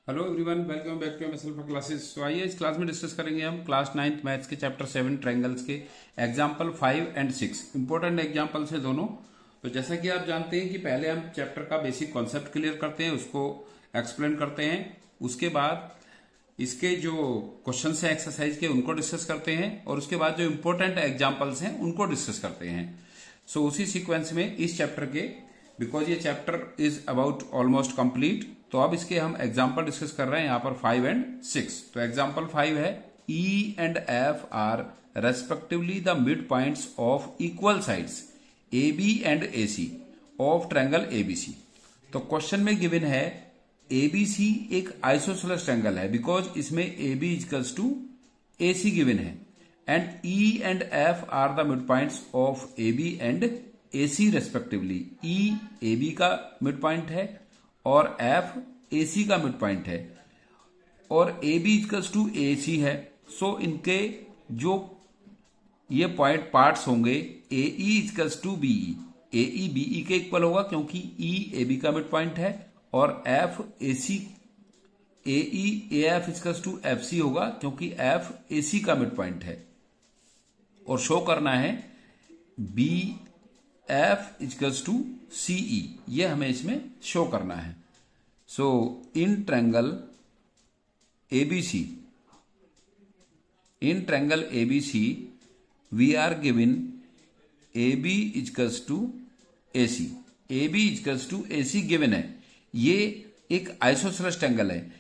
Hello everyone, welcome back to MSL for classes. तो आइए इस क्लास में डिस्कस करेंगे हम क्लास 9th मैथ्स के चैप्टर 7 ट्रायंगल्स के एग्जांपल 5 एंड 6। इंपॉर्टेंट एग्जांपल्स है दोनों। तो जैसा कि आप जानते हैं कि पहले हम चैप्टर का बेसिक कॉन्सेप्ट क्लियर करते हैं, उसको एक्सप्लेन करते हैं। उसके बाद इसके जो क्वेश्चन है एक्सरसाइज के उनको डिस्कस करते हैं और उसके बाद जो इंपॉर्टेंट एग्जाम्पल्स हैं उनको डिस्कस करते हैं। सो उसी सीक्वेंस में इस चैप्टर के, बिकॉज ये chapter is about almost complete, तो अब इसके हम एग्जाम्पल डिस्कस कर रहे हैं यहाँ पर 5 एंड 6। तो एग्जाम्पल 5 है E and F are respectively the mid points of equal sides A B and A C of triangle ABC. तो क्वेश्चन में गिवन है एबीसी एक आइसोसेलेस ट्रायंगल है, बिकॉज इसमें AB equals to AC given है, and E and F are the mid points of AB and AC respectively. E AB का mid point है और F AC का मिड पॉइंट है और AB इक्वल्स टू AC है। सो इनके जो ये पॉइंट पार्ट्स होंगे AE equals to BE, AE BE के इक्वल होगा क्योंकि E AB का मिड पॉइंट है, और F AC AE AF equals to FC होगा क्योंकि F AC का मिड पॉइंट है। और शो करना है BF इक्वल्स टू CE, ये हमें इसमें शो करना है। So in triangle ABC we are given AB equals to AC, AB equals to AC given है। ये एक आइसोसेलेस ट्रायंगल है,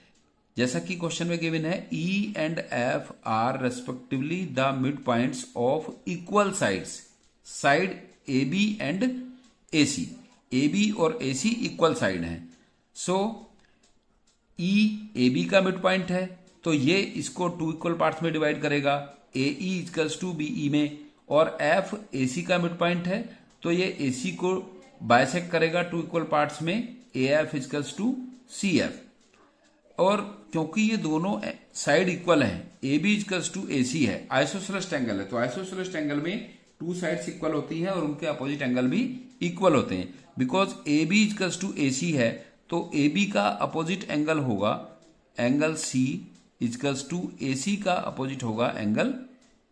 जैसा कि क्वेश्चन में गिवन है E and F are respectively the mid points of equal sides, side AB and AC, AB और AC equal side हैं। सो E AB का मिड पॉइंट है तो ये इसको टू इक्वल पार्ट्स में डिवाइड करेगा, AE इक्वल्स टू BE में, और F AC का मिड पॉइंट है तो ये AC को बाइसेक्ट करेगा टू इक्वल पार्ट्स में, AF इक्वल्स टू CF। और क्योंकि ये दोनों साइड इक्वल हैं, AB इक्वल्स टू AC है, आइसोसेलेस ट्रायंगल है, तो आइसोसेलेस ट्रायंगल में टू साइड्स इक्वल होती हैं और उनके अपोजिट एंगल भी इक्वल होते हैं। Because AB equals to AC है तो AB का अपोजिट एंगल होगा angle C equals to AC का अपोजिट होगा एंगल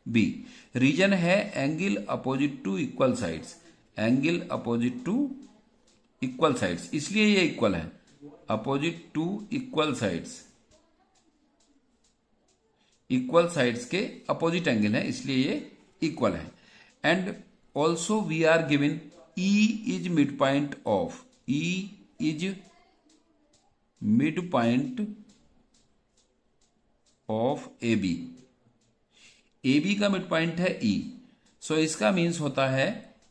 B। रीजन है angle opposite to equal sides, angle opposite to equal sides, इसलिए ये इक्वल है। Opposite to equal sides, equal sides के अपोजिट एंगल है इसलिए ये इक्वल है। And also we are given E is mid point of, E is mid point of AB, AB का mid point है E। सो इसका means होता है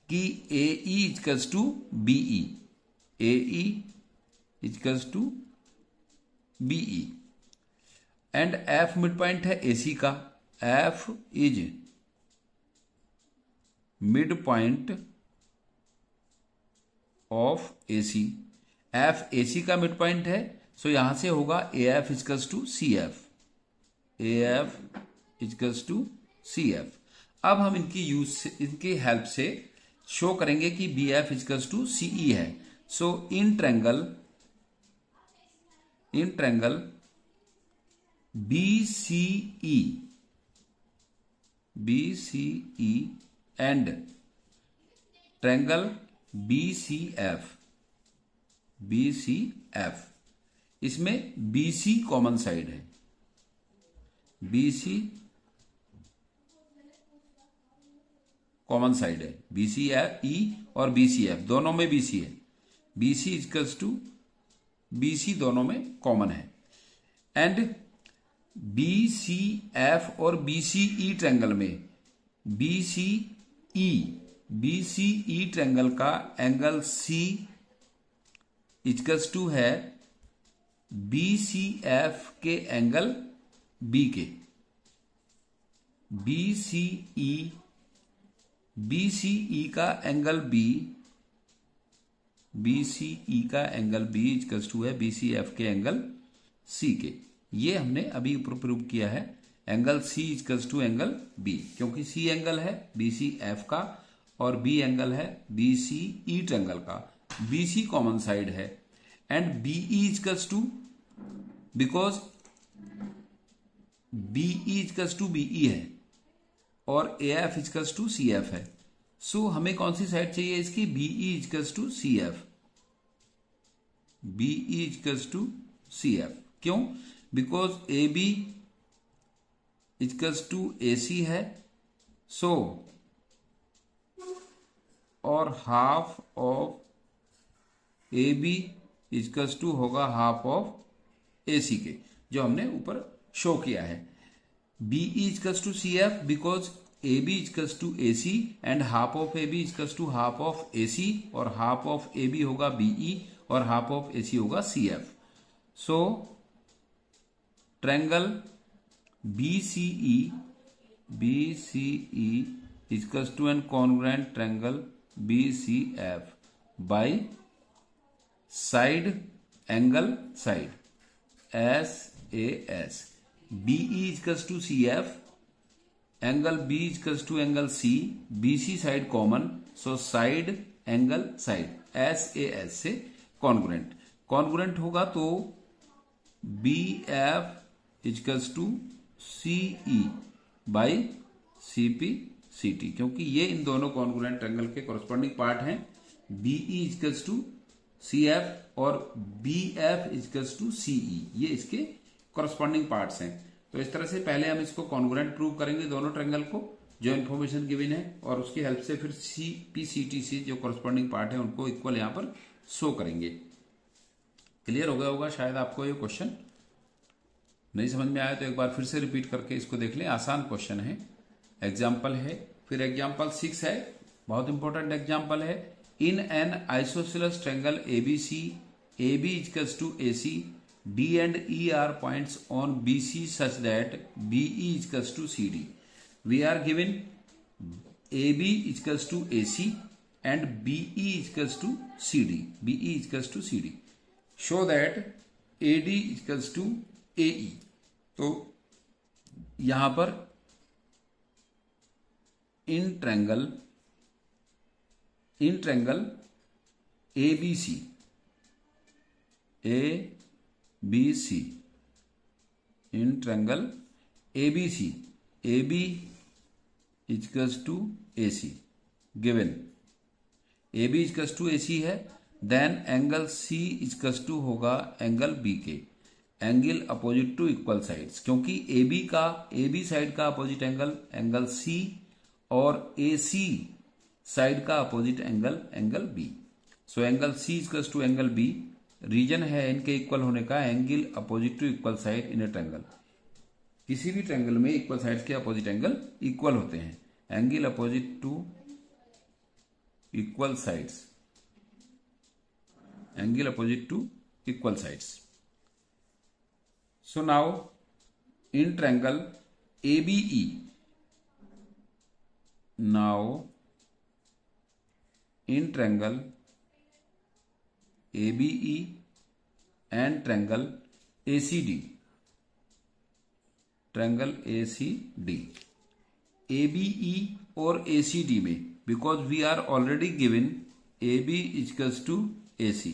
कि AE equals to BE, AE equals to BE, and F mid point है AC का, F is mid point of AC, F AC का mid point है, सो यहां से होगा AF equals to CF, AF equals to CF। अब हम इनकी हेल्प से शो करेंगे कि BF इक्वल्स टू CE है। So in triangle BCE and triangle BCF, इसमें BC कॉमन साइड है, BC कॉमन साइड है, BCE और BCF दोनों में BC है, BC इक्वल्स टू BC दोनों में कॉमन है। एंड BCF और BCE ट्रायंगल में BCE ट्रायंगल का एंगल C इक्वल्स टू है BCF के एंगल B के। BCE का एंगल B, BCE का एंगल B इक्वल्स टू है BCF के एंगल C के। ये हमने अभी ऊपर प्रूव किया है, angle C equals to angle B, क्योंकि C एंगल है BCF का और B एंगल है BCE ट्रायंगल का, BC कॉमन साइड है, and BE equals to because BE equals to BE है और एएफ इजकल्स टू सीएफ है। सो हमें कौन सी साइड चाहिए इसकी, BE equals to CF, BE equals to CF. क्यों, because A B equals to A C है, सो और half of A B equals to होगा हाफ ऑफ ए सी के, जो हमने ऊपर शो किया है। BE equals to C F because A B equals to A C and half of A B equals to half of A C, और half of A B होगा be और half of A C होगा C F. So triangle BCE equals to an congruent triangle BCF by side angle side SAS। BE equals to CF, angle B equals to angle C, BC side common, so side angle side SAS से कॉन्ग्रुएंट। Congruent होगा तो BF equals to CE by CPCT, क्योंकि ये इन दोनों congruent triangle के corresponding part हैं। BE इजकल्स टू CF और BF इजकल्स टू CE, ये इसके कॉरस्पॉन्डिंग पार्ट्स हैं। तो इस तरह से पहले हम इसको कॉन्ग्रुएंट प्रूव करेंगे दोनों ट्रायंगल को, जो इन्फॉर्मेशन गिवन है, और उसकी हेल्प से फिर CPCT से जो कॉरस्पॉन्डिंग पार्ट है उनको इक्वल यहां पर शो करेंगे। क्लियर हो गया होगा शायद आपको ये क्वेश्चन। नहीं समझ में आया तो एक बार फिर से रिपीट करके इसको देख लें, आसान क्वेश्चन है, एग्जाम्पल है। फिर एग्जाम्पल 6 है, बहुत इंपॉर्टेंट एग्जाम्पल है। In an isosceles triangle ABC, AB equals to AC, D and E are points on BC such that BE equals to CD. We are given AB equals to AC and BE equals to CD. BE equals to CD. Show that AD equals to AE. तो यहां पर in triangle ABC in triangle ABC, AB equals to AC given, AB equals to AC है, then angle C equals to होगा angle B के, angle opposite to equal sides, क्योंकि AB side का opposite angle C और AC side का opposite angle B। So angle C equals to angle B, reason है इनके equal होने का, angle opposite to equal side in a triangle. किसी भी ट्रायंगल में इक्वल साइड्स के अपोजिट एंगल इक्वल होते हैं, angle opposite to equal sides, angle opposite to equal sides. So now in triangle ABE, now in triangle ABE and triangle ACD, ABE और ACD में, because we are already given AB equals to AC,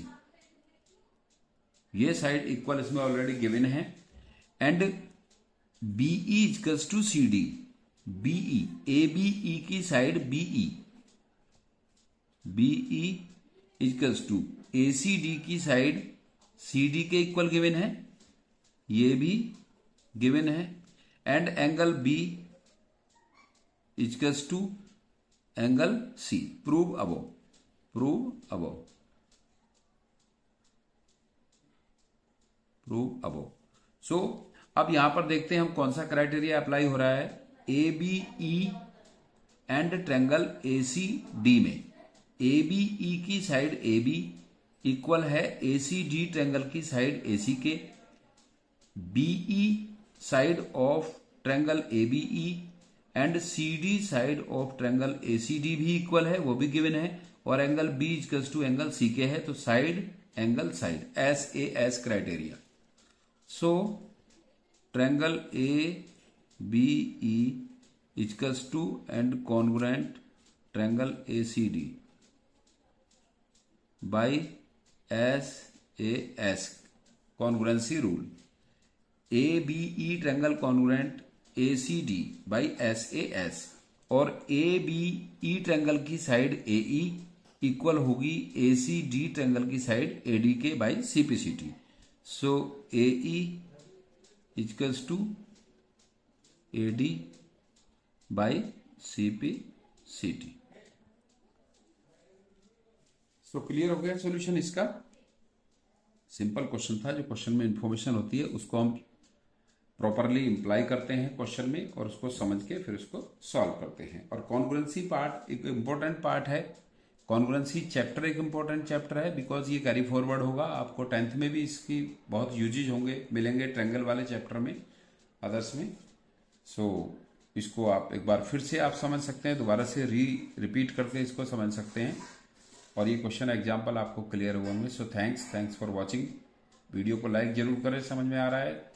ये side equal इसमें already given है, and BE equals to CD, BE ABE की side BE equals to ACD की side CD के equal given है, ये भी गिवन है, and angle B equals to angle C। Prove above. So अब यहां पर देखते हैं हम कौन सा क्राइटेरिया अप्लाई हो रहा है। ABE एंड ट्रायंगल ACD में ABE की साइड AB इक्वल है ACD ट्रायंगल की साइड AC के, BE side of triangle ABE and CD side of triangle ACD भी इक्वल है, वो भी गिवन है, और angle B equals to angle C के है, तो side angle side SAS criteria. So triangle ABE equals to and congruent triangle ACD by SAS congruency rule. A B E triangle congruent A C D by S A S और A B E triangle की side A E equal होगी A C D triangle की side A D के by C P C T. So A E equals to A D by C P C T. So clear हो गया solution इसका। Simple question था, जो question में information होती है उसको हम प्रॉपरली इंप्लाई करते हैं क्वेश्चन में और उसको समझ के फिर उसको सॉल्व करते हैं। और कॉन्ग्रुएंसी पार्ट एक इंपॉर्टेंट पार्ट है। कॉन्ग्रुएंसी चैप्टर एक इंपॉर्टेंट चैप्टर है बिकॉज ये कैरी फॉरवर्ड होगा। आपको 10th में भी इसकी बहुत यूजेज होंगे, मिलेंगे ट्रायंगल वाले चैप्टर में, अदर्स में। सो इसको आप एक बार फिर से आप समझ सकते हैं, दोबारा से रिपीट करके इसको समझ सकते हैं और ये क्वेश्चन एग्जाम्पल आपको क्लियर हुए होंगे। So thanks for watching. Video को लाइक जरूर करें, समझ में आ रहा है